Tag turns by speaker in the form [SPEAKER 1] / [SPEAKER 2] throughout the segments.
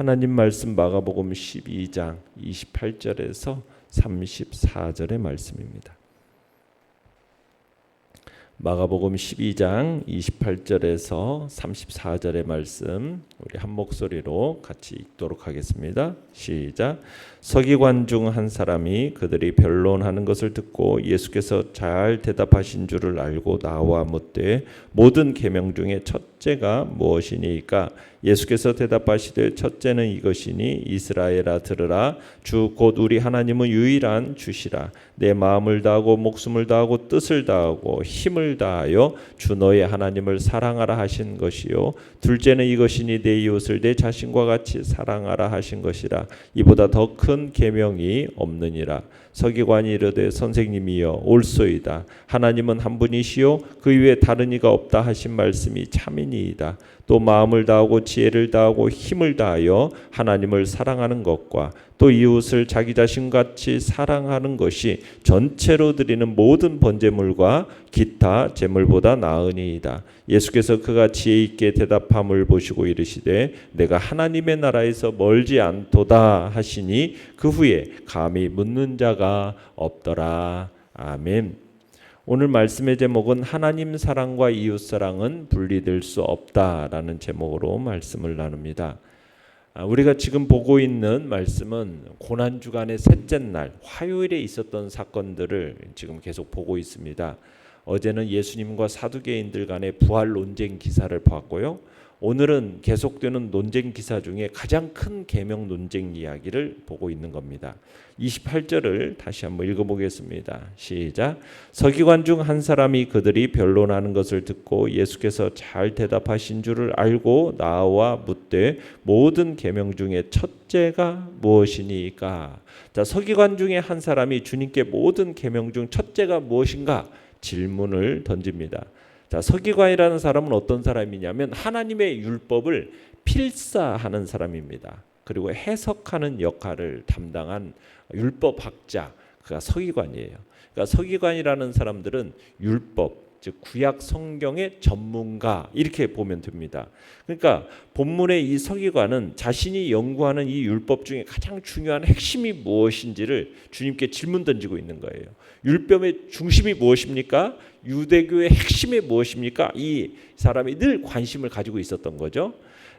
[SPEAKER 1] 하나님 말씀 마가복음 12장 28절에서 34절의 말씀입니다. 마가복음 12장 28절에서 34절의 말씀 우리 한 목소리로 같이 읽도록 하겠습니다. 시작. 서기관 중 한 사람이 그들이 변론하는 것을 듣고 예수께서 잘 대답하신 줄을 알고 나와 묻되 모든 계명 중에 첫째가 무엇이니까? 예수께서 대답하시되 첫째는 이것이니 이스라엘아 들으라. 주 곧 우리 하나님은 유일한 주시라. 내 마음을 다하고 목숨을 다하고 뜻을 다하고 힘을 다하여 주 너의 하나님을 사랑하라 하신 것이요. 둘째는 이것이니 내 이웃을 내 자신과 같이 사랑하라 하신 것이라. 이보다 더 큰 계명이 없느니라. 서기관이 이르되 선생님이여 옳소이다. 하나님은 한 분이시요 그 이외에 다른 이가 없다 하신 말씀이 참이니이다. 또 마음을 다하고 지혜를 다하고 힘을 다하여 하나님을 사랑하는 것과 또 이웃을 자기 자신같이 사랑하는 것이 전체로 드리는 모든 번제물과 기타 제물보다 나으니이다. 예수께서 그가 지혜 있게 대답함을 보시고 이르시되 내가 하나님의 나라에서 멀지 않도다 하시니 그 후에 감히 묻는 자가 없더라. 아멘. 오늘 말씀의 제목은 하나님 사랑과 이웃 사랑은 분리될 수 없다라는 제목으로 말씀을 나눕니다. 우리가 지금 보고 있는 말씀은 고난주간의 셋째 날 화요일에 있었던 사건들을 지금 계속 보고 있습니다. 어제는 예수님과 사두개인들 간의 부활 논쟁 기사를 봤고요. 오늘은 계속되는 논쟁 기사 중에 가장 큰 계명 논쟁 이야기를 보고 있는 겁니다. 28절을 다시 한번 읽어보겠습니다. 시작. 서기관 중 한 사람이 그들이 변론하는 것을 듣고 예수께서 잘 대답하신 줄을 알고 나와 묻되 모든 계명 중에 첫째가 무엇이니까? 자, 서기관 중에 한 사람이 주님께 모든 계명 중 첫째가 무엇인가 질문을 던집니다. 자, 서기관이라는 사람은 어떤 사람이냐면 하나님의 율법을 필사하는 사람입니다. 그리고 해석하는 역할을 담당한 율법학자, 그가 서기관이에요. 그러니까 서기관이라는 사람들은 율법, 즉 구약 성경의 전문가 이렇게 보면 됩니다. 그러니까 본문의 이 서기관은 자신이 연구하는 이 율법 중에 가장 중요한 핵심이 무엇인지를 주님께 질문 던지고 있는 거예요. 율법의 중심이 무엇입니까? 유대교의 핵심이 무엇입니까? 이 사람이 늘 관심을 가지고 있었던 거죠.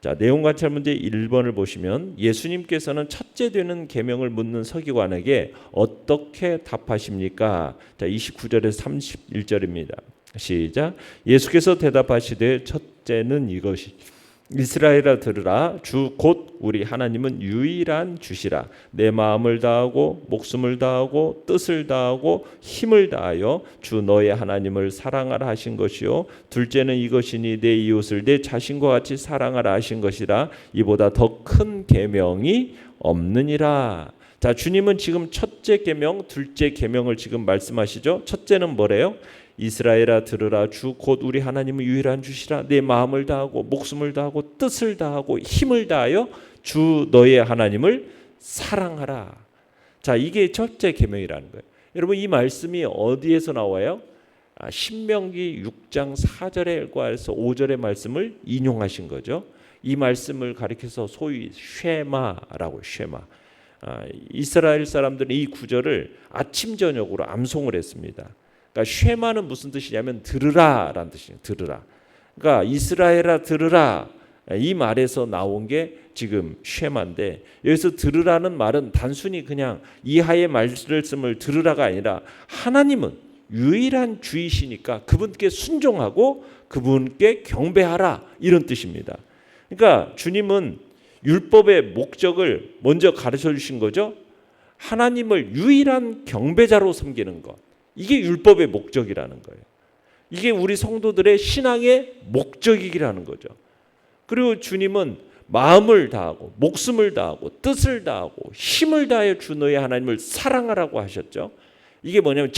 [SPEAKER 1] 자, 내용 관찰 문제 1번을 보시면 예수님께서는 첫째 되는 계명을 묻는 서기관에게 어떻게 답하십니까? 자, 29절에서 31절입니다. 시작. 예수께서 대답하시되 첫째는 이것이 이스라엘아 들으라. 주 곧 우리 하나님은 유일한 주시라. 내 마음을 다하고 목숨을 다하고 뜻을 다하고 힘을 다하여 주 너의 하나님을 사랑하라 하신 것이요. 둘째는 이것이니 내 이웃을 내 자신과 같이 사랑하라 하신 것이라. 이보다 더 큰 계명이 없느니라. 자, 주님은 지금 첫째 계명, 둘째 계명을 지금 말씀하시죠. 첫째는 뭐래요? 이스라엘아 들으라. 주 곧 우리 하나님은 유일한 주시라. 내 마음을 다하고 목숨을 다하고 뜻을 다하고 힘을 다하여 주 너의 하나님을 사랑하라. 자, 이게 첫째 계명이라는 거예요. 여러분, 이 말씀이 어디에서 나와요? 신명기 6장 4절에서 5절의 말씀을 인용하신 거죠. 이 말씀을 가리켜서 소위 쉐마라고 쉐마. 이스라엘 사람들은 이 구절을 아침 저녁으로 암송을 했습니다. 그러니까 쉐마는 무슨 뜻이냐면 들으라라는 뜻이에요. 들으라. 그러니까 이스라엘아 들으라. 이 말에서 나온 게 지금 쉐마인데 여기서 들으라는 말은 단순히 그냥 이하의 말씀을 들으라가 아니라 하나님은 유일한 주이시니까 그분께 순종하고 그분께 경배하라 이런 뜻입니다. 그러니까 주님은 율법의 목적을 먼저 가르쳐 주신 거죠. 하나님을 유일한 경배자로 섬기는 것. 이게 율법의 목적이라는 거예요. 이게 우리 성도들의 신앙의 목적이라는 거죠. 그리고 주님은 마음을 다하고 목숨을 다하고 뜻을 다하고 힘을 다하여 주 너의 하나님을 사랑하라고 하셨죠. 이게 뭐냐면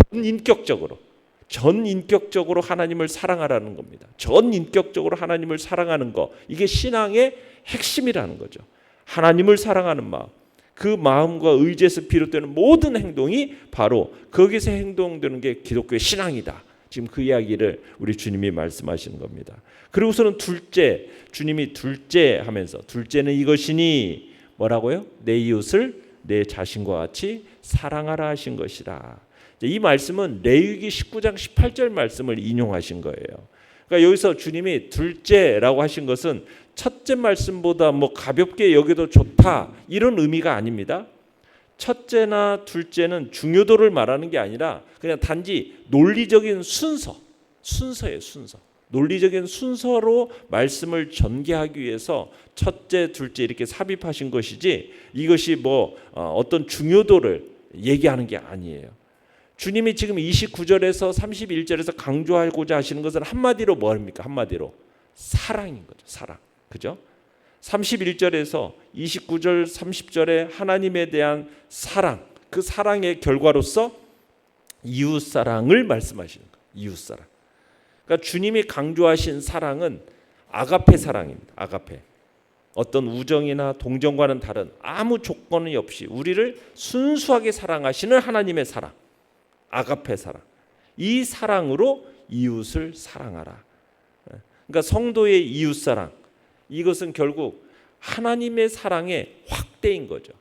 [SPEAKER 1] 전인격적으로 하나님을 사랑하라는 겁니다. 전인격적으로 하나님을 사랑하는 거. 이게 신앙의 핵심이라는 거죠. 하나님을 사랑하는 마음. 그 마음과 의지에서 비롯되는 모든 행동이 바로 거기서 행동되는 게 기독교의 신앙이다. 지금 그 이야기를 우리 주님이 말씀하시는 겁니다. 그리고서는 둘째, 주님이 둘째 하면서 둘째는 이것이니 뭐라고요? 내 이웃을 내 자신과 같이 사랑하라 하신 것이라. 이 말씀은 레위기 19장 18절 말씀을 인용하신 거예요. 그러니까 여기서 주님이 둘째라고 하신 것은 첫째 말씀보다 뭐 가볍게 여겨도 좋다 이런 의미가 아닙니다. 첫째나 둘째는 중요도를 말하는 게 아니라 그냥 단지 논리적인 순서예요. 순서. 논리적인 순서로 말씀을 전개하기 위해서 첫째, 둘째 이렇게 삽입하신 것이지 이것이 뭐 어떤 중요도를 얘기하는 게 아니에요. 주님이 지금 29절에서 31절에서 강조하고자 하시는 것은 한마디로 뭐입니까? 한마디로 사랑인 거죠. 사랑. 그죠? 31절에서 29절 30절에 하나님에 대한 사랑, 그 사랑의 결과로서 이웃사랑을 말씀하시는 거예요. 이웃사랑. 그러니까 주님이 강조하신 사랑은 아가페 사랑입니다. 아가페. 어떤 우정이나 동정과는 다른 아무 조건이 없이 우리를 순수하게 사랑하시는 하나님의 사랑. 아가페 사랑. 이 사랑으로 이웃을 사랑하라. 그러니까 성도의 이웃사랑. 이것은 결국 하나님의 사랑의 확대인 거죠.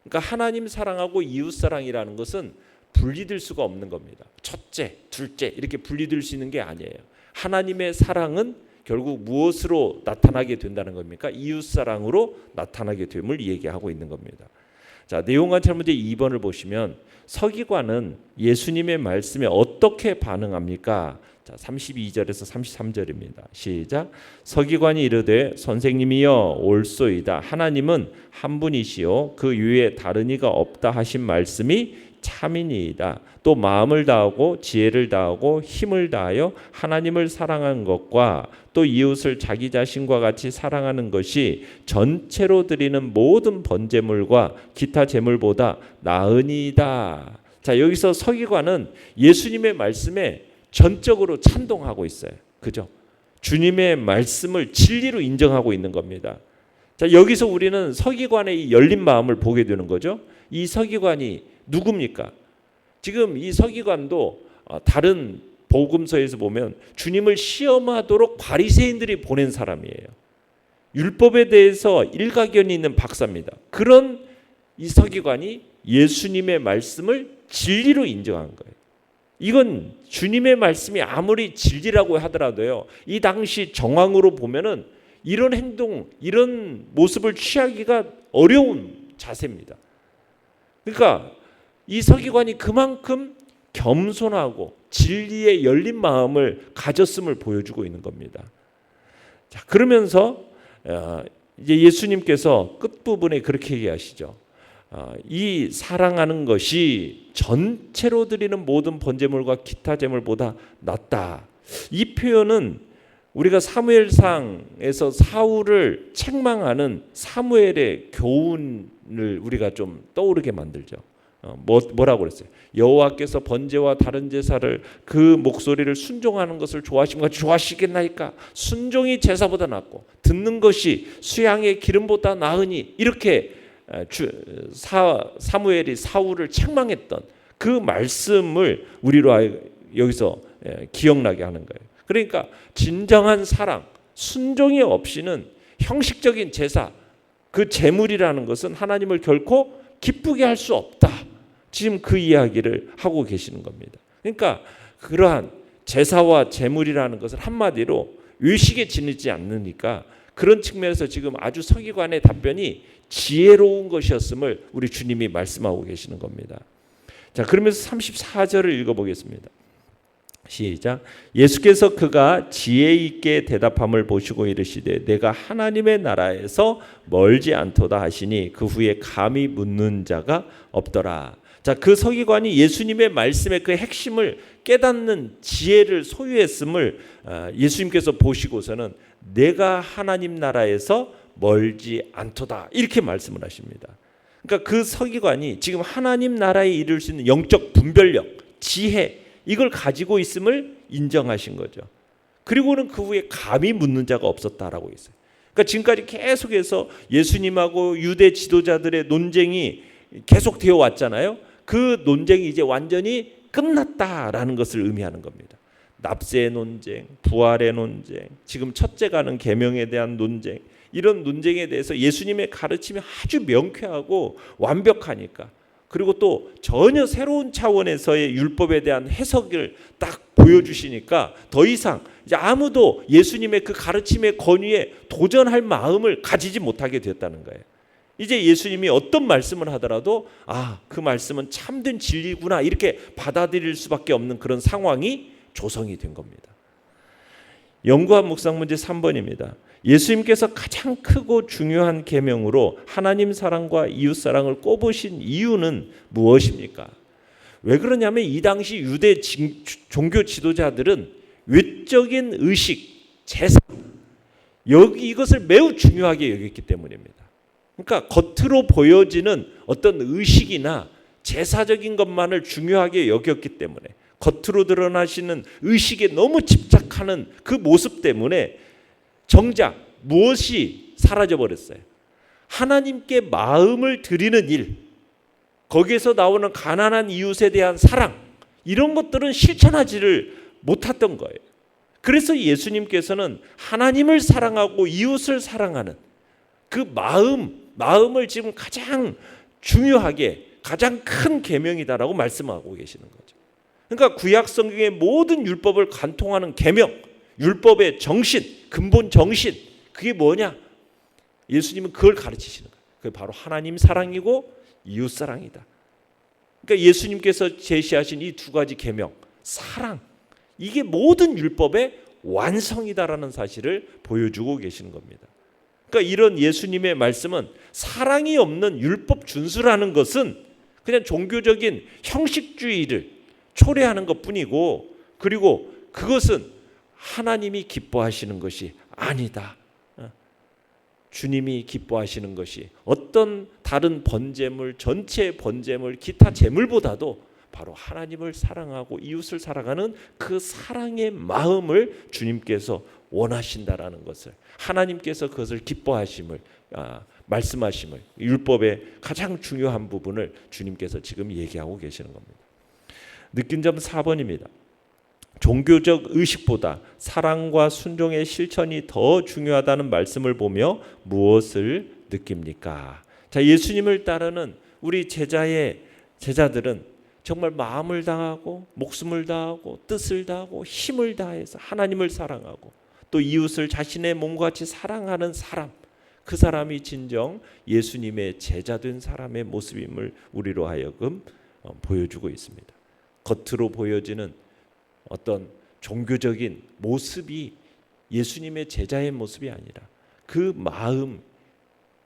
[SPEAKER 1] 그러니까 하나님 사랑하고 이웃사랑이라는 것은 분리될 수가 없는 겁니다. 첫째, 둘째 이렇게 분리될 수 있는 게 아니에요. 하나님의 사랑은 결국 무엇으로 나타나게 된다는 겁니까? 이웃사랑으로 나타나게 됨을 얘기하고 있는 겁니다. 자, 내용관찰 문제 2번을 보시면 서기관은 예수님의 말씀에 어떻게 반응합니까? 자, 32절에서 33절입니다. 시작. 서기관이 이르되 선생님이여 옳소이다. 하나님은 한 분이시요 그 위에 다른 이가 없다 하신 말씀이 참이니이다. 또 마음을 다하고 지혜를 다하고 힘을 다하여 하나님을 사랑하는 것과 또 이웃을 자기 자신과 같이 사랑하는 것이 전체로 드리는 모든 번제물과 기타 제물보다 나으니이다. 자, 여기서 서기관은 예수님의 말씀에 전적으로 찬동하고 있어요. 그죠? 주님의 말씀을 진리로 인정하고 있는 겁니다. 자, 여기서 우리는 서기관의 이 열린 마음을 보게 되는 거죠. 이 서기관이 누굽니까? 지금 이 서기관도 다른 복음서에서 보면 주님을 시험하도록 바리새인들이 보낸 사람이에요. 율법에 대해서 일가견이 있는 박사입니다. 그런 이 서기관이 예수님의 말씀을 진리로 인정한 거예요. 이건 주님의 말씀이 아무리 진리라고 하더라도요, 이 당시 정황으로 보면은 이런 행동, 이런 모습을 취하기가 어려운 자세입니다. 그러니까 이 서기관이 그만큼 겸손하고 진리에 열린 마음을 가졌음을 보여주고 있는 겁니다. 자, 그러면서 이제 예수님께서 끝부분에 그렇게 얘기하시죠. 이 사랑하는 것이 전체로 드리는 모든 번제물과 기타 제물보다 낫다. 이 표현은 우리가 사무엘상에서 사울을 책망하는 사무엘의 교훈을 우리가 좀 떠오르게 만들죠. 뭐라고 그랬어요? 여호와께서 번제와 다른 제사를 그 목소리를 순종하는 것을 좋아하시면 같이 좋아하시겠나이까? 순종이 제사보다 낫고 듣는 것이 수양의 기름보다 나으니, 이렇게 사무엘이 사울을 책망했던 그 말씀을 우리로 여기서 기억나게 하는 거예요. 그러니까 진정한 사랑, 순종이 없이는 형식적인 제사, 그 제물이라는 것은 하나님을 결코 기쁘게 할 수 없다. 지금 그 이야기를 하고 계시는 겁니다. 그러니까 그러한 제사와 제물이라는 것은 한마디로 의식에 지니지 않으니까 그런 측면에서 지금 아주 서기관의 답변이 지혜로운 것이었음을 우리 주님이 말씀하고 계시는 겁니다. 자, 그러면서 34절을 읽어보겠습니다. 시작. 예수께서 그가 지혜 있게 대답함을 보시고 이르시되 내가 하나님의 나라에서 멀지 않도다 하시니 그 후에 감히 묻는 자가 없더라. 자, 그 서기관이 예수님의 말씀의 그 핵심을 깨닫는 지혜를 소유했음을 예수님께서 보시고서는 내가 하나님 나라에서 멀지 않도다 이렇게 말씀을 하십니다. 그러니까 그 서기관이 지금 하나님 나라에 이룰 수 있는 영적 분별력, 지혜, 이걸 가지고 있음을 인정하신 거죠. 그리고는 그 후에 감히 묻는 자가 없었다라고 했어요. 그러니까 지금까지 계속해서 예수님하고 유대 지도자들의 논쟁이 계속 되어 왔잖아요. 그 논쟁이 이제 완전히 끝났다라는 것을 의미하는 겁니다. 납세의 논쟁, 부활의 논쟁, 지금 첫째 가는 계명에 대한 논쟁, 이런 논쟁에 대해서 예수님의 가르침이 아주 명쾌하고 완벽하니까, 그리고 또 전혀 새로운 차원에서의 율법에 대한 해석을 딱 보여주시니까 더 이상 이제 아무도 예수님의 그 가르침의 권위에 도전할 마음을 가지지 못하게 되었다는 거예요. 이제 예수님이 어떤 말씀을 하더라도 그 말씀은 참된 진리구나 이렇게 받아들일 수밖에 없는 그런 상황이 조성이 된 겁니다. 연구한 묵상 문제 3번입니다. 예수님께서 가장 크고 중요한 계명으로 하나님 사랑과 이웃 사랑을 꼽으신 이유는 무엇입니까? 왜 그러냐면 이 당시 유대 종교 지도자들은 외적인 의식, 제사, 이것을 매우 중요하게 여겼기 때문입니다. 그러니까 겉으로 보여지는 어떤 의식이나 제사적인 것만을 중요하게 여겼기 때문에, 겉으로 드러나시는 의식에 너무 집착하는 그 모습 때문에 정작 무엇이 사라져버렸어요? 하나님께 마음을 드리는 일, 거기에서 나오는 가난한 이웃에 대한 사랑, 이런 것들은 실천하지를 못했던 거예요. 그래서 예수님께서는 하나님을 사랑하고 이웃을 사랑하는 그 마음을 지금 가장 중요하게, 가장 큰 계명이다라고 말씀하고 계시는 거죠. 그러니까 구약 성경의 모든 율법을 관통하는 계명, 율법의 정신, 근본 정신, 그게 뭐냐? 예수님은 그걸 가르치시는 거예요. 그게 바로 하나님 사랑이고 이웃 사랑이다. 그러니까 예수님께서 제시하신 이 두 가지 계명, 사랑, 이게 모든 율법의 완성이다라는 사실을 보여주고 계시는 겁니다. 그러니까 이런 예수님의 말씀은 사랑이 없는 율법 준수라는 것은 그냥 종교적인 형식주의를 초래하는 것뿐이고, 그리고 그것은 하나님이 기뻐하시는 것이 아니다. 주님이 기뻐하시는 것이 어떤 다른 번제물, 전체 번제물, 기타 제물보다도 바로 하나님을 사랑하고 이웃을 사랑하는 그 사랑의 마음을 주님께서 원하신다라는 것을, 하나님께서 그것을 기뻐하심을 말씀하심을, 율법의 가장 중요한 부분을 주님께서 지금 얘기하고 계시는 겁니다. 느낀 점 4번입니다. 종교적 의식보다 사랑과 순종의 실천이 더 중요하다는 말씀을 보며 무엇을 느낍니까? 자, 예수님을 따르는 우리 제자들은 정말 마음을 다하고 목숨을 다하고 뜻을 다하고 힘을 다해서 하나님을 사랑하고 또 이웃을 자신의 몸과 같이 사랑하는 사람, 그 사람이 진정 예수님의 제자된 사람의 모습임을 우리로 하여금 보여주고 있습니다. 겉으로 보여지는 어떤 종교적인 모습이 예수님의 제자의 모습이 아니라 그 마음,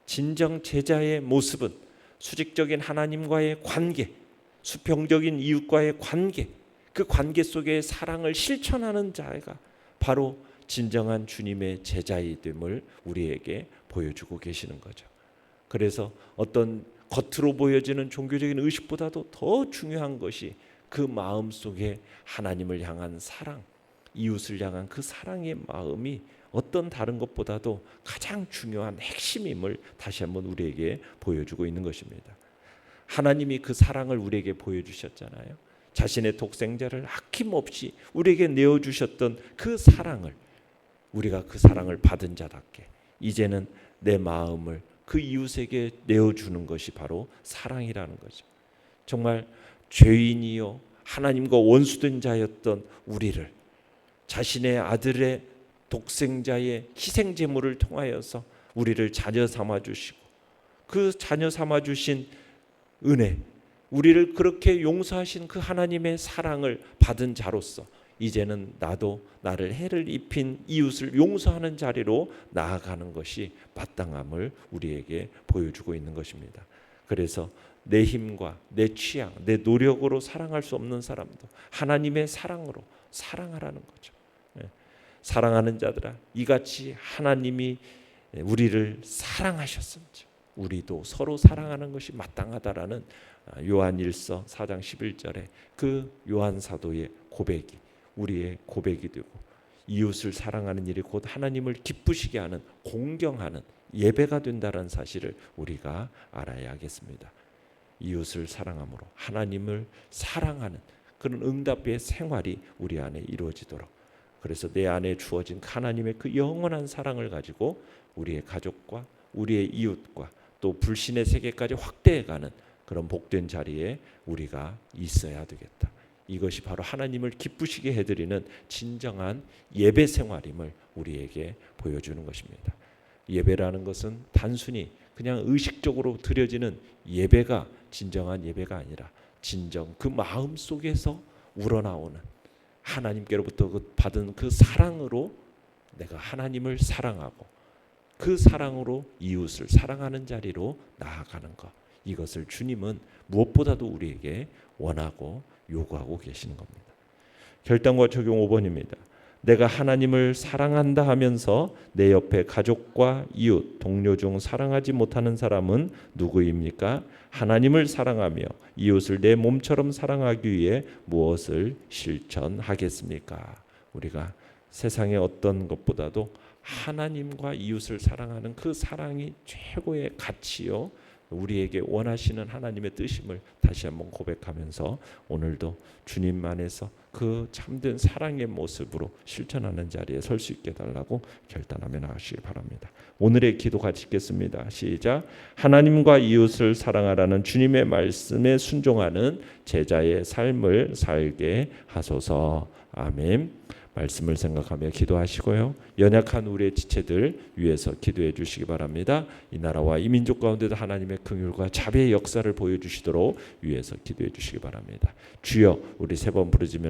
[SPEAKER 1] 진정 제자의 모습은 수직적인 하나님과의 관계, 수평적인 이웃과의 관계, 그 관계 속에 사랑을 실천하는 자가 바로 진정한 주님의 제자임을 우리에게 보여주고 계시는 거죠. 그래서 어떤 겉으로 보여지는 종교적인 의식보다도 더 중요한 것이 그 마음 속에 하나님을 향한 사랑, 이웃을 향한 그 사랑의 마음이 어떤 다른 것보다도 가장 중요한 핵심임을 다시 한번 우리에게 보여주고 있는 것입니다. 하나님이 그 사랑을 우리에게 보여주셨잖아요. 자신의 독생자를 아낌없이 우리에게 내어주셨던 그 사랑을, 우리가 그 사랑을 받은 자답게 이제는 내 마음을 그 이웃에게 내어주는 것이 바로 사랑이라는 거죠. 정말 죄인이요 하나님과 원수된 자였던 우리를 자신의 아들의 독생자의 희생 제물을 통하여서 우리를 자녀 삼아 주시고, 그 자녀 삼아 주신 은혜, 우리를 그렇게 용서하신 그 하나님의 사랑을 받은 자로서 이제는 나도 나를 해를 입힌 이웃을 용서하는 자리로 나아가는 것이 마땅함을 우리에게 보여주고 있는 것입니다. 그래서 내 힘과 내 취향, 내 노력으로 사랑할 수 없는 사람도 하나님의 사랑으로 사랑하라는 거죠. 사랑하는 자들아, 이같이 하나님이 우리를 사랑하셨음즉 우리도 서로 사랑하는 것이 마땅하다라는 요한일서 4장 11절에 그 요한 사도의 고백이 우리의 고백이 되고, 이웃을 사랑하는 일이 곧 하나님을 기쁘시게 하는, 공경하는 예배가 된다는 사실을 우리가 알아야 하겠습니다. 이웃을 사랑함으로 하나님을 사랑하는 그런 응답의 생활이 우리 안에 이루어지도록 그래서 내 안에 주어진 하나님의 그 영원한 사랑을 가지고 우리의 가족과 우리의 이웃과 또 불신의 세계까지 확대해가는 그런 복된 자리에 우리가 있어야 되겠다. 이것이 바로 하나님을 기쁘시게 해드리는 진정한 예배 생활임을 우리에게 보여주는 것입니다. 예배라는 것은 단순히 그냥 의식적으로 드려지는 예배가 진정한 예배가 아니라 진정 그 마음 속에서 우러나오는 하나님께로부터 받은 그 사랑으로 내가 하나님을 사랑하고 그 사랑으로 이웃을 사랑하는 자리로 나아가는 것, 이것을 주님은 무엇보다도 우리에게 원하고 요구하고 계시는 겁니다. 결단과 적용 5번입니다. 내가 하나님을 사랑한다 하면서 내 옆에 가족과 이웃, 동료 중 사랑하지 못하는 사람은 누구입니까? 하나님을 사랑하며 이웃을 내 몸처럼 사랑하기 위해 무엇을 실천하겠습니까? 우리가 세상의 어떤 것보다도 하나님과 이웃을 사랑하는 그 사랑이 최고의 가치요, 우리에게 원하시는 하나님의 뜻임을 다시 한번 고백하면서 오늘도 주님 안에서 그 참된 사랑의 모습으로 실천하는 자리에 설 수 있게 달라고 결단하며 나가시기 바랍니다. 오늘의 기도 같이 읽겠습니다. 시작. 하나님과 이웃을 사랑하라는 주님의 말씀에 순종하는 제자의 삶을 살게 하소서. 아멘. 말씀을 생각하며 기도하시고요. 연약한 우리의 지체들 위해서 기도해 주시기 바랍니다. 이 나라와 이 민족 가운데도 하나님의 긍휼과 자비의 역사를 보여주시도록 위해서 기도해 주시기 바랍니다. 주여, 우리 세 번 부르짖으면